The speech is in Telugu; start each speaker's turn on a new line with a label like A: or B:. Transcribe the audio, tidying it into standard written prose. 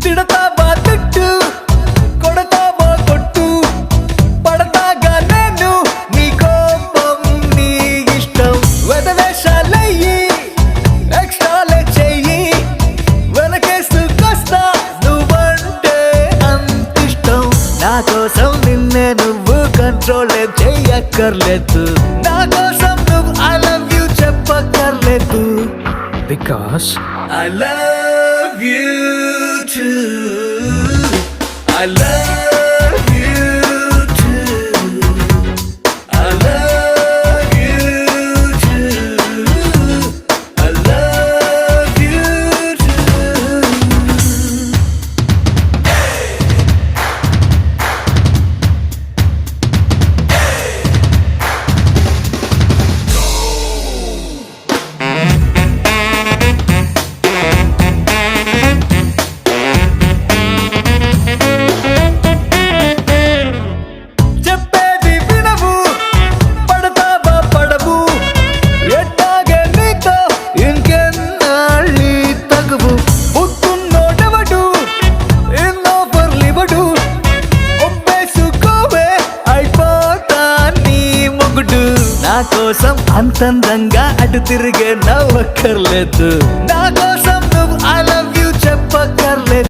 A: తిడతావా తిట్టు, కొడతావా కొట్టు, పడతాగా నేను నీ కోపం నీ ఇష్టం. వెదవేషాలయ్యి ఎక్స్ట్రాలే చెయ్యి, వెనకేసుకొస్తా నువ్వంటే అంతిష్టం. నా కోసం నిన్నే నువ్వు కంట్రోల్ చెయ్యక్కర్లేదు, నా కోసం నువ్వు ఐ లవ్ యూ చెప్పక్కర్లేదు.
B: Because
A: I love you too. I love you too. I love you too. I love you too. చెప్పేది వినవు, పడతావా పడవు, ఎట్టాగే నీతో ఇంకెన్నాళ్ళి తగువు. పుట్టున్నోడెవడు ఎన్నోఫర్లివడు, ఒప్పేసుకోవే అయిపోతా నీ మొగుడు. నా కోసం అంతందంగా అటు తిరిగే నవ్వక్కర్లేదు, నా కోసం నువ్వు ఐ లవ్ యూ చెప్పక్కర్లేదు.